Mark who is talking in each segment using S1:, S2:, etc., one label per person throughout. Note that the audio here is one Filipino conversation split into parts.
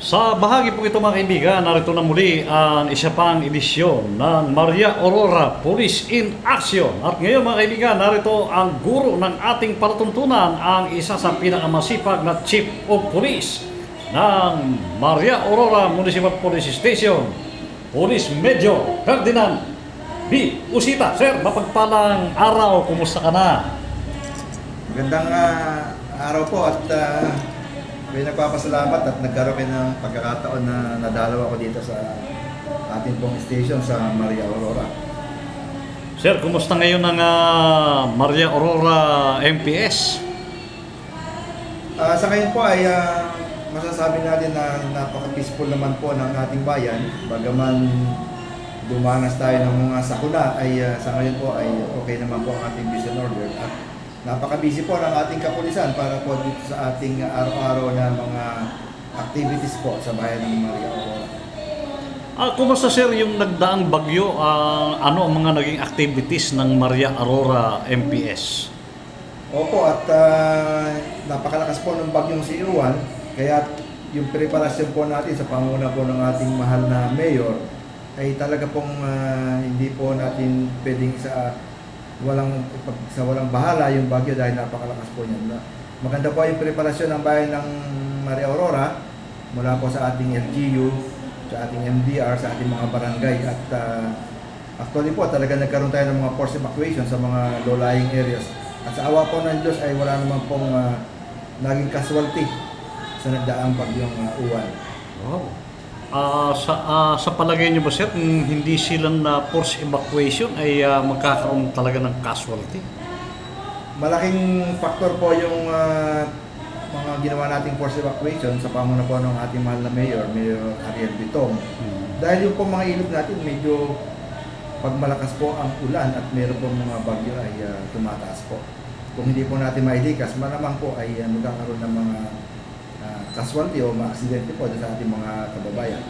S1: Sa bahagi po ito mga kaibigan, narito na muli ang isa pang edisyon ng Maria Aurora Police in Action. At ngayon mga kaibigan, narito ang guro ng ating palatuntunan, ang isa sa pinakamasipag na Chief of Police ng Maria Aurora Municipal Police Station, Police Major Ferdinand B. Usita. Sir, mapagpalang araw, kumusta ka na?
S2: Magandang araw po at may nagpapasalamat at nagkaroon kayo ng pagkakataon na nadalaw ako dito sa ating pong station sa Maria Aurora.
S1: Sir, kumusta ngayon ang Maria Aurora MPS?
S2: Sa ngayon po ay masasabi natin na napaka-peaceful naman po ng ating bayan. Bagaman dumanas tayo ng mga sakuna ay sa ngayon po ay okay naman po ang ating vision order at napaka-busy po ng ating kapulisan para po dito sa ating araw-araw na mga activities po sa bayan ng Maria Aurora.
S1: Kumusta sir yung nagdaang bagyo? Ano ang mga naging activities ng Maria Aurora MPS?
S2: Opo, at napakalakas po ng bagyong si Iwan, kaya yung preparasyon po natin sa panguna po ng ating mahal na mayor ay talaga pong hindi po natin pwedeng sa walang bahala yung bagyo dahil napakalakas po niyan. Maganda po yung preparasyon ng bayan ng Maria Aurora mula po sa ating LGU, sa ating MDR, sa ating mga barangay at actually po talaga nagkaroon tayo ng mga forced evacuation sa mga low-lying areas at sa awa po ng Diyos ay wala naman pong naging casualty sa nagdaang bagyong Uwan.
S1: Wow. Sa palagay niyo ba sir, kung hindi sila na forced evacuation ay magkakaroon talaga ng casualty?
S2: Malaking factor po yung mga ginawa nating forced evacuation sa pamumuno po ng ating mahal na Mayor Ariel Bitong. Dahil yung po mga ilog natin medyo pag malakas po ang ulan at meron po mga bagyo ay tumataas po. Kung hindi po natin mailikas, malamang po ay magkakaroon ng mga casualty o ma-aksidente po sa ating mga kababayan.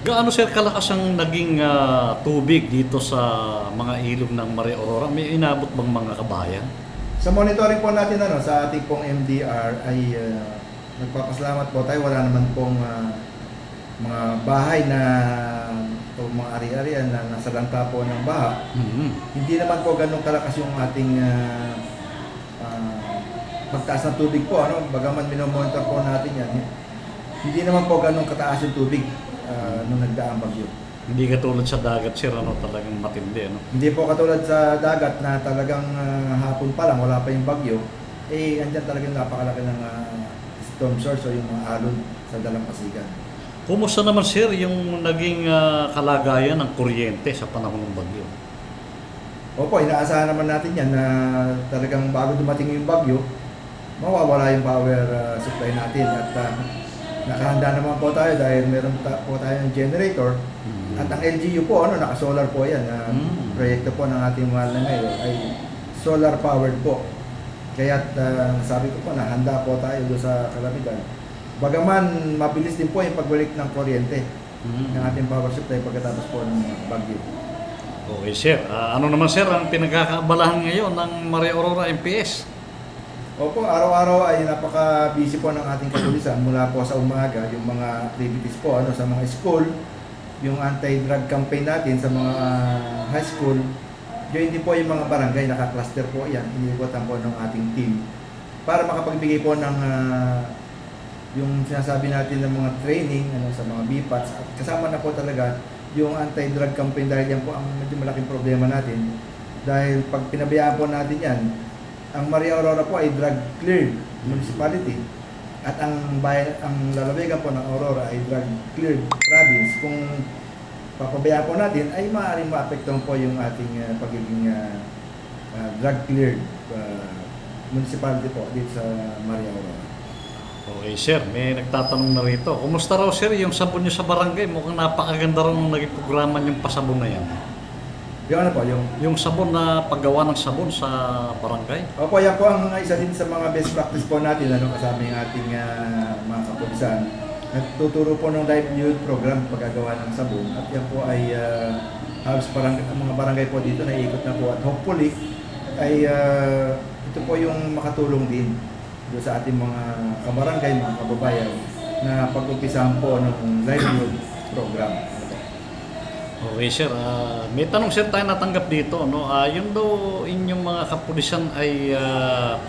S1: Gaano sir kalakas ang naging tubig dito sa mga ilog ng Maria Aurora? May inabot bang mga kabayan?
S2: Sa monitoring po natin sa ating pong MDR ay nagpapasalamat po tayo. Wala naman pong mga bahay na o mga ari-arian na nasa lanta po ng baha. Hindi naman po ganun kalakas yung ating pagtaas ng tubig po, bagaman minomonitor po natin yan, hindi naman po ganun kataas yung tubig nung nagdaang bagyo.
S1: Hindi katulad sa dagat sir, talagang matindi,
S2: Hindi po katulad sa dagat na talagang hapon pa lang, wala pa yung bagyo, andyan talagang napakalaki ng storm source o yung mga alon sa dalampasigan.
S1: Kumusta naman sir yung naging kalagayan ng kuryente sa panahon ng bagyo?
S2: Opo, inaasahan naman natin yan na talagang bago dumating yung bagyo, mawawala yung power supply natin at nakahanda naman po tayo dahil meron po tayo ng generator at ang LGU po, naka-solar po yan. Proyekto po ng ating mahal na mayor ay solar powered po. Kaya sabi ko po na handa po tayo doon sa kalamigan. Bagaman mabilis din po yung pagbalik ng kuryente ng ating power supply pagkatapos po ng bagyo.
S1: Okay sir, ano naman sir ang pinagkakaabalahan ngayon ng Maria Aurora MPS?
S2: Opo, araw-araw ay napaka-busy po ng ating kapulisan mula po sa umaga, yung mga activities po sa mga school, yung anti-drug campaign natin sa mga high school, yun din po yung mga barangay, naka-cluster po yan, iniikutan po ng ating team para makapagbigay po ng yung sinasabi natin ng mga training sa mga BPATs at kasama na po talaga yung anti-drug campaign dahil yan po ang medyo malaking problema natin dahil pag pinabayaan po natin yan, ang Maria Aurora po ay drug cleared municipality at ang lalawigan po ng Aurora ay drug cleared province. Kung papabayaan po natin ay maaaring maapektuhan po yung ating pagiging drug cleared municipality po dito sa Maria Aurora.
S1: Okay sir, may nagtatanong na rito. Kumusta raw sir yung sabon nyo sa barangay? Mukhang napakaganda raw nung naging programa yung pasabon na yan.
S2: Yung ano po,
S1: yung sabon na paggawa ng sabon sa barangay?
S2: Opo, yan po ang isa din sa mga best practice po natin kasama yung ating mga kapulisan. Nagtuturo po ng livelihood program paggagawa ng sabon at yan po ay halos ang mga barangay po dito na iikot na po at hopefully ay ito po yung makatulong din doon sa ating mga kabarangay, mga kababayan na pag-umpisahan po ng livelihood program.
S1: Okay sir, may tanong sir tayo natanggap dito, no? Yung daw inyong mga kapulisan ay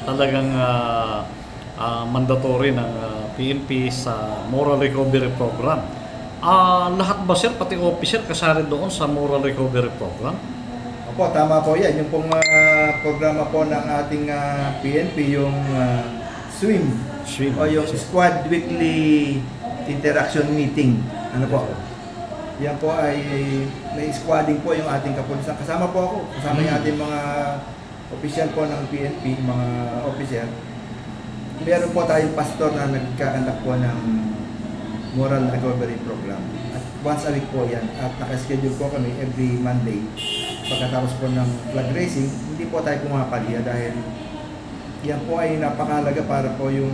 S1: talagang mandatory ng PNP sa moral recovery program. Lahat ba sir, pati officer kasali doon sa moral recovery program?
S2: Opo, tama po yan. Yung pong programa po ng ating PNP, yung SWIM, o yung Squad Weekly Interaction Meeting. Ano po? Yan po ay may squadding po yung ating kapulisan. Kasama po ako. Kasama yung ating mga opisyal po ng PNP, mga officer. Meron po tayong pastor na nagkakandak po ng moral recovery program. At once a week po yan. At nakaschedule po kami every Monday. Pagkatapos po ng flag racing, hindi po tayo pumapalya dahil yan po ay napakalaga para po yung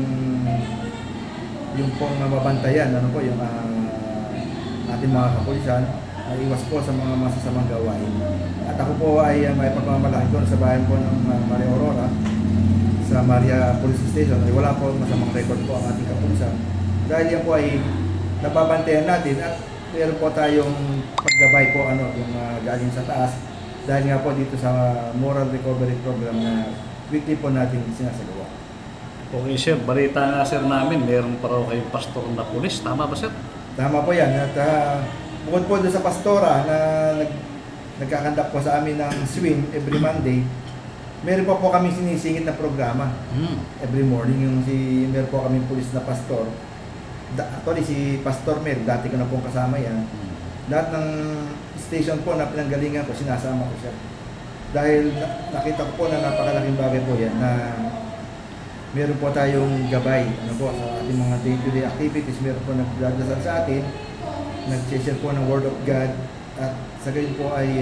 S2: pong mababantayan, ano po, yung ating mga kapulisan, iwas po sa mga masasamang gawain. At ako po ay may pagmamalaki doon sa bayan po ng Maria Aurora, sa Maria Police Station. Ay wala po masamang record po ang ating kapulisan. Dahil yan po ay nababantayan natin at meron po tayong paggabay po yung galing sa taas. Dahil nga po dito sa moral recovery program na weekly po natin sinasagawa.
S1: Okay sir, balita nga sir namin, meron pa raw kayong pastor na pulis. Tama ba sir?
S2: Tama po yan. At bukod po doon sa pastora na nagkakandak po sa amin ng swim every Monday, meron pa po kami sinisingit na programa every morning. Meron po kami pulis na pastor. Actually, si Pastor Mer, dati ko na pong kasama yan. Lahat ng station po na pinanggalingan ko, sinasama ko siya. Dahil nakita ko po na napakalaking bagay po yan na meron po tayong gabay po, sa ating mga day-to-day activities. Meron po nagdadasal sa atin, nag-share po ng Word of God, at sa gayon po ay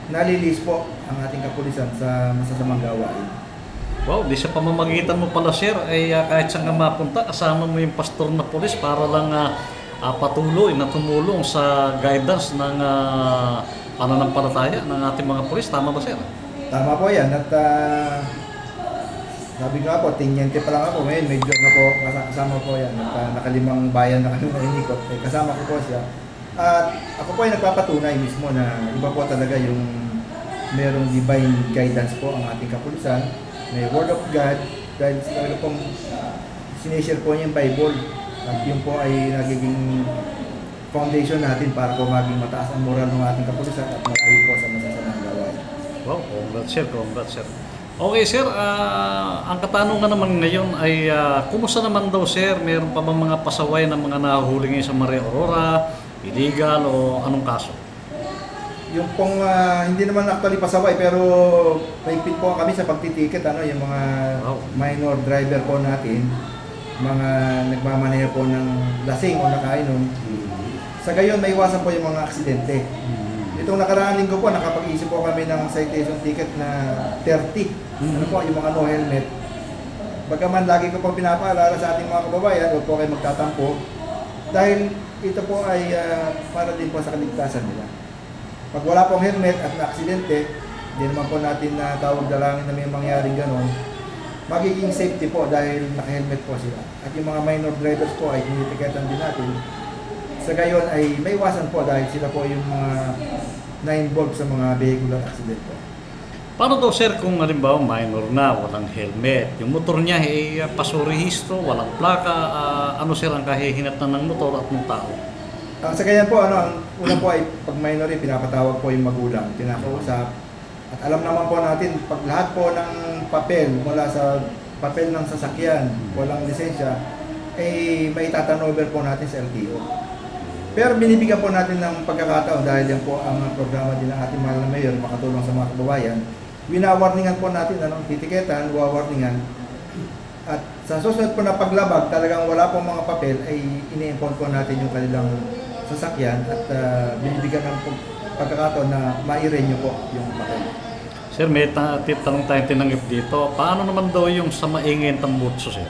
S2: nalilis po ang ating kapulisan sa masasamang gawain.
S1: Wow, di sa pamamagitan mo pala sir, ay kahit saan ka mapunta, kasama mo yung pastor na pulis para lang patuloy na tumulong sa guidance ng pananampalataya ng ating mga pulis. Tama ba sir?
S2: Tama po yan. At sabi nga po, tinyente pa lang ako ngayon, medyo na po kasama po yan. At nakalimang bayan na kami nainikot, kasama ko po siya. At ako po ay nagpapatunay mismo na iba po talaga yung merong divine guidance po ang ating kapulisan. May Word of God, dahil talaga pong sinishare po niya yung Bible. At yun po ay nagiging foundation natin para po maging mataas ang moral ng ating kapulisan at malayo po sa masasamang gawain.
S1: Wow, congrats sir, congrats sir. Okay sir, ang katanungan naman ngayon ay kumusta naman daw sir? Meron pa bang mga pasaway ng mga nahuhuli ngayon sa Maria Aurora, illegal o anong kaso?
S2: Yung pong hindi naman actually pasaway pero mahigpit po kami sa pagtitiket, yung mga minor driver po natin, mga nagmamaneho po ng lasing o nakainom. Sa gayon may iwasan po yung mga aksidente. Itong nakaraang linggo po nakapag-isip po kami ng citation ticket na 30. Ano po yung mga no helmet. Bagaman lagi ko po pinapaalala sa ating mga kababayan, huwag po kayo magtatampo dahil ito po ay para din po sa kaligtasan nila. Pag wala pong helmet at na-aksidente, hindi naman po natin na tawag dalangin na may mangyaring ganon, magiging safety po dahil naka-helmet po sila. At yung mga minor drivers po ay tinitiketan din natin. Sa gayon ay may iwasan po dahil sila po yung mga na-involved sa mga vehicular accident po.
S1: Paano daw sir kung halimbawa minor na, walang helmet, yung motor niya ay pasurehistro, walang plaka, ano sir ang kahihinatnan ng motor at ng tao?
S2: Sa ganyan po, ang una po ay pag minor, pinapatawag po yung magulang, tinakausap. At alam naman po natin, pag lahat po ng papel mula sa papel ng sasakyan, walang lisensya, may taturnover po natin sa LTO. Pero binibigyan po natin ng pagkakataon dahil yan po ang programa din ng ating mahal na mayor, makatulong sa mga kababayan. Winawarningan po natin, titiketan, wawarningan. At sa susunod po na paglabag, talagang wala pong mga papel, ay ini-impound po natin yung kanilang sasakyan at binibigyan ng pagkakataon na ma-renew po yung papel.
S1: Sir, may tanong tayong tinanggap dito. Paano naman daw yung sa maingay ng tambutso, sir?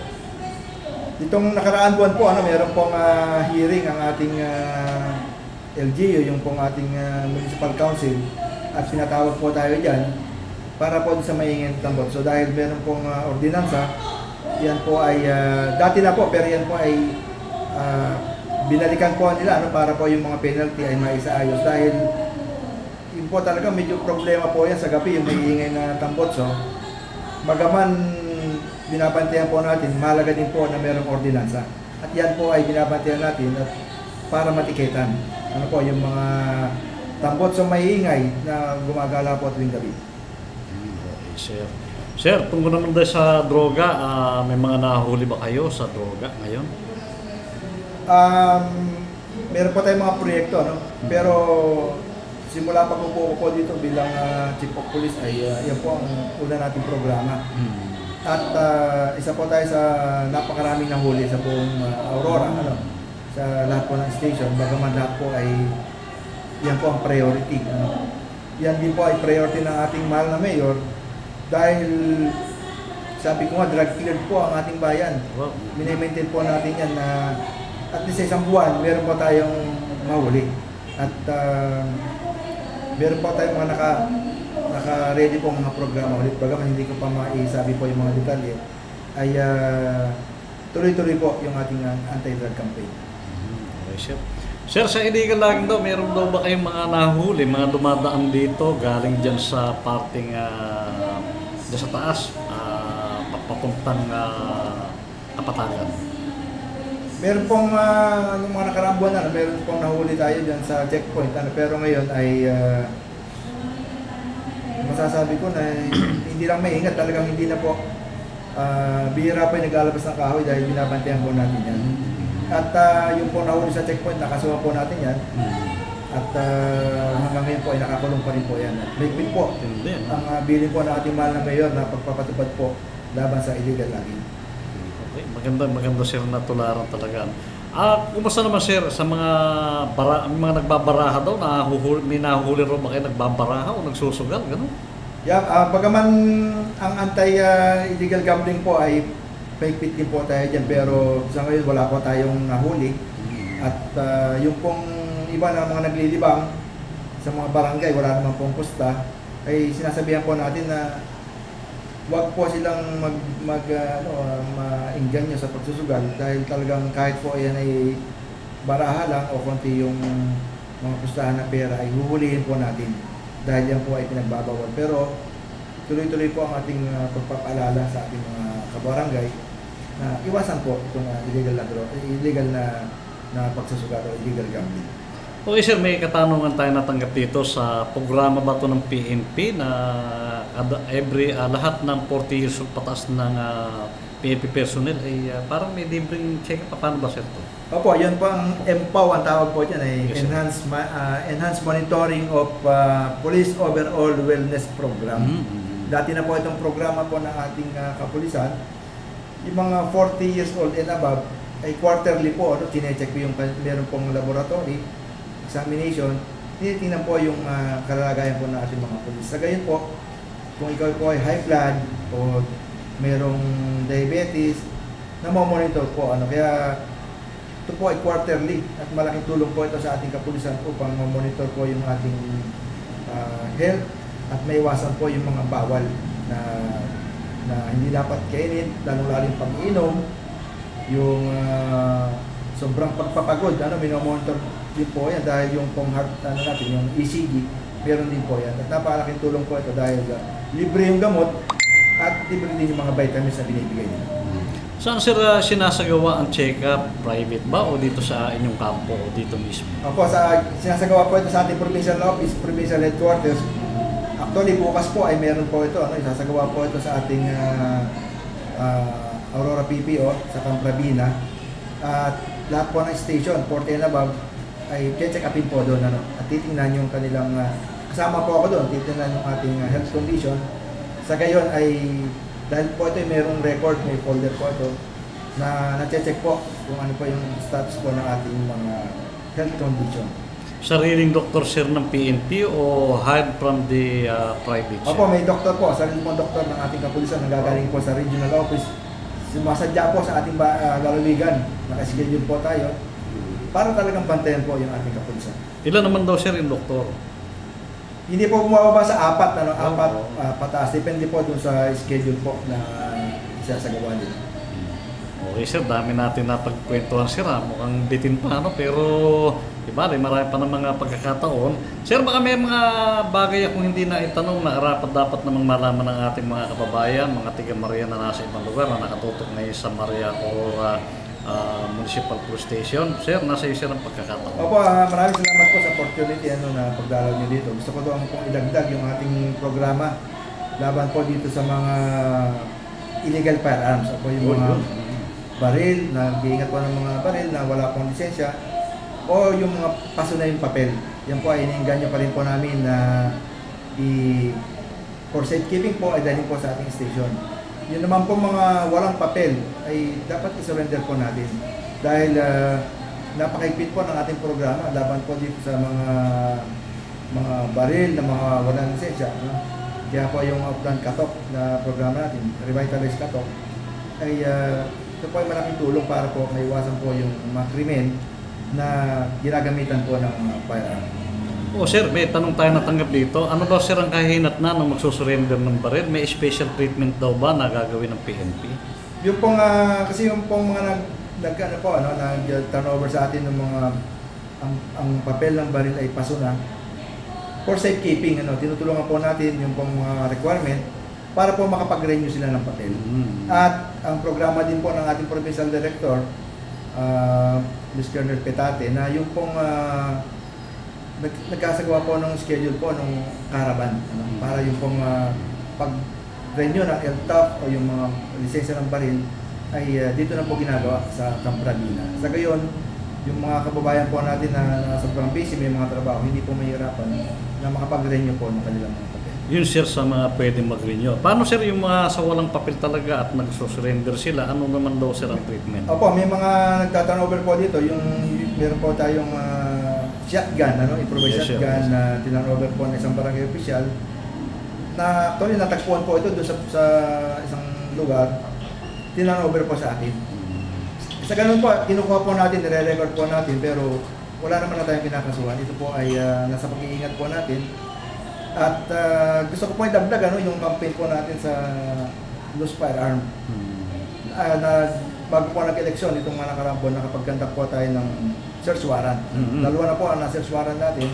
S2: Itong nakaraan buwan po, meron pong hearing ang ating LGU, yung pong ating Municipal Council, at pinatawag po tayo dyan para po sa maingay ng tambutso. So dahil meron pong ordinansa, yan po ay, dati na po, pero yan po ay binalikan po nila para po yung mga penalty ay maisaayos dahil yun po talaga medyo problema po yan sa gabi yung naiingay na tambotso. Bagaman binabantayan po natin, mahalaga din po na merong ordinansa. At yan po ay binabantayan natin at para matiketan. Ano po yung mga tambotso maiingay na gumagala po tuwing gabi.
S1: Okay, sir. Sir, tungkol naman dahil sa droga, may mga nahuli ba kayo sa droga ngayon?
S2: Meron po tayong mga proyekto, no? Pero simula pag-upo ko dito bilang Chief of Police ay yan po ang una nating programa. At isa po tayo sa napakaraming nahuli sa buong Aurora, ano? Sa lahat po ng station, bagaman lahat po ay yan po ang priority. Ano? Yan din po ay priority ng ating mahal na mayor dahil sabi ko nga, drug cleared po ang ating bayan.
S1: Wow.
S2: Mini-maintain po natin yan na at least isang buwan, meron po tayong mahuli. At meron po tayong mga naka-ready po mga programa ulit. Bagaman hindi ko pa maisabi po yung mga detalye, ay tuloy-tuloy po yung ating anti-drug campaign.
S1: Okay, sir. Sir, sa illegal logging daw, meron daw ba kayong mga nahuli, mga dumadaan dito, galing dyan sa parting dyan sa taas, papuntang Kapatagan?
S2: Meron pong nung mga nakaraang buwan na, meron pong nahuli tayo dyan sa checkpoint. Pero ngayon ay masasabi ko na hindi lang may ingat, talagang hindi na po bihira pa yung naglalabas ng kahoy dahil binabantayan po natin yan. At yung po nahuli sa checkpoint, nakasuha po natin yan. At hanggang ngayon po ay nakakulong pa rin po yan. Ligpit po ang bilin po ng ating mahal na mayor na pagpapatupad po laban sa illegal logging.
S1: Okay, maganda sir na tularan talaga. Kumusta naman sir sa mga nagbabaraha daw, may nahuli rin ba kayo nagbabaraha o nagsusugal, gano'n?
S2: Yeah, bagaman ang anti-illegal gambling po ay paigpit din po tayo dyan, pero sa ngayon wala po tayong nahuli. At yung pong iba na mga naglilibang sa mga barangay, wala naman pong pusta, ay sinasabihan po natin na wag po silang maingganyo sa pagsusugal dahil talagang kahit po yan ay baraha lang o konti yung mga pustahan na pera ay huhulihin po natin dahil yan po ay pinagbabawal. Pero tuloy-tuloy po ang ating pagpapaalala sa ating mga kabarangay na iwasan po itong illegal na pagsusugal o illegal gambling.
S1: Okay sir, may katanungan tayo natanggap dito sa programa ba ito ng PNP na lahat ng 40 years old pataas ng PNP personnel ay parang may libreng check-up. Paano ba sir ito?
S2: Opo, yun po ang EMPOW ang tawag po dyan ay
S1: Yes,
S2: Enhanced Monitoring of Police Overall Wellness Program. Dati na po itong programa po ng ating kapulisan. Yung mga 40 years old and above ay quarterly po, chinecheck po yung meron pong laboratory examination, tinitingnan po yung kalagayan po ng ating mga pulis. Sa gayon po, kung ikaw po ay high blood o merong diabetes, na-monitor po. Kaya ito po ay quarterly at malaking tulong po ito sa ating kapulisan upang ma-monitor po yung ating health at maiwasan po yung mga bawal na hindi dapat kainin, lalong-lalong pag-inom, yung sobrang pagpapagod, minomonitor din po yan dahil yung pong heart, natin, yung ECG, meron din po yan. At napakalaking tulong po ito dahil libre yung gamot at libre din yung mga vitamins na binibigay nila.
S1: Saan sir sinasagawa ang check-up? Private ba o dito sa inyong kampo o dito mismo?
S2: Opo, sinasagawa po ito sa ating provincial office, provincial headquarters. Actually, bukas po ay meron po ito. Isasagawa po ito sa ating Aurora PPO sa Camprabina. At lahat po ng station, 40 and above, ay check upin po doon. At titingnan yung kanilang, kasama po ako doon, titingnan yung ating health condition. Sa gayon ay, dahil po ito ay merong record, may folder po ito, na na-check po kung ano po yung status po ng ating mga health condition.
S1: Sariling doktor sir ng PNP o hired from the private?
S2: Opo, may doktor po, sarili pong doktor ng ating kapulisan na gagaling po sa regional office. Sumasadya po sa ating lalawigan, naka-schedule po tayo para talagang bantayan po yung ating kapulisan.
S1: Ilan naman daw sir yung doktor?
S2: Hindi po bumababa sa apat, pataas. Depende po dun sa schedule po na isasagawa nila.
S1: Okay. Okay sir, dami natin napagkwentuhan sir ha. Mukhang bitin pa ano, pero iba rin, marami pa ng mga pagkakataon. Sir, baka may mga bagay akong hindi na itanong na dapat namang malaman ng ating mga kababayan, mga tiga Maria na nasa ibang lugar na nakatutok ngayon sa Maria Aurora Municipal Police Station. Sir, nasa iyo sir ang pagkakataon.
S2: Opo, maraming salamat po sa opportunity na pagdalaw niyo dito. Gusto ko doon pong idagdag yung ating programa laban po dito sa mga illegal firearms. Opo, yung mga baril, nag-iingat po ng mga baril na wala pong lisensya o yung mga paso na yung papel. Yan po ay iniinganyo pa rin po namin na for safekeeping po ay dalhin po sa ating station. Yun naman po mga walang papel ay dapat i-surrender po natin dahil napakahigpit po ng ating programa laban po dito sa mga baril na mga walang lisensya. No? Kaya po yung upland cutoff na programa natin, revitalized cutoff, ay ito po ay malaking tulong para po maiwasan po yung mga krimen na ginagamitan po ng firearm.
S1: Oh sir, may tanong tayo natanggap dito. Ano daw sir ang kahinat na nung magsusurrender ng baril? May special treatment daw ba na gagawin ng PNP?
S2: Yung pong, kasi yung pong mga nag-turnover sa atin ng mga, ang papel ng baril ay paso na. For safekeeping, tinutulungan po natin yung pong mga requirement para po makapag-renew sila ng papel. At ang programa din po ng ating Provincial Director, Ms. Colonel Petate, na yung pong nagkasagawa po ng schedule po ng caravan para yung pong pag-renew ng LTAF o yung mga lisensya ng baril ay dito na po ginagawa sa Camp Radina. Sa gayon, yung mga kababayan po natin na sobrang busy, may mga trabaho, hindi po mahirapan na makapag-renew po ng kanilang mga papel.
S1: Yun sir sa mga pwede mag-renew. Paano sir yung mga sa walang papel talaga at nagsusurrender sila? Ano naman daw sir ang treatment?
S2: Opo, may mga nagtaturnover po dito. Meron po tayong shotgun, improvised shotgun na tinurnover po ng isang barangay official na actually natagpuan po ito doon sa isang lugar, tinurnover po sa atin. Sa ganun po, kinukuha po natin, nire-record po natin, pero wala naman na tayong kinakasuhan. Ito po ay nasa pag-iingat po natin. At gusto ko po idagdag yung campaign po natin sa Loose Firearm. Bago po nag-eleksyon, itong mga nakaraang buwan, nakapagkandak po tayo ng search warrant. Dalawa na po ang search warrant natin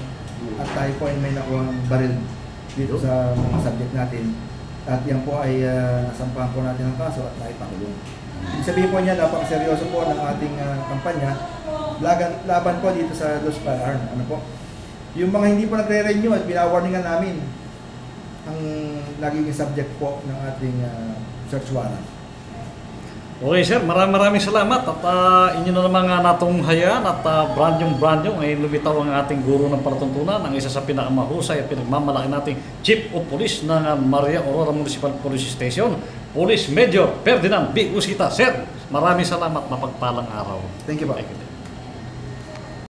S2: at tayo po ay may nakuhang baril dito sa mga subject natin. At yan po ay nasampahan po natin ang kaso at naipakulong. Ibig sabihin po niya, napakaseryoso po ng ating kampanya laban po dito sa Loose Firearm. Ano po? Yung mga hindi po nagre-renew at binawarningan namin ang naging subject po ng ating search warrant.
S1: Okay sir, maraming salamat at inyo na naman nga natunghayan at brand-yung ngayon lumitaw ang ating guro ng palatuntunan, ang isa sa pinakamahusay at pinagmamalaki nating Chief of Police ng Maria Aurora Municipal Police Station, Police Major Ferdinand B. Usita. Sir, maraming salamat, mapagpalang araw.
S2: Thank you po.
S1: Thank you.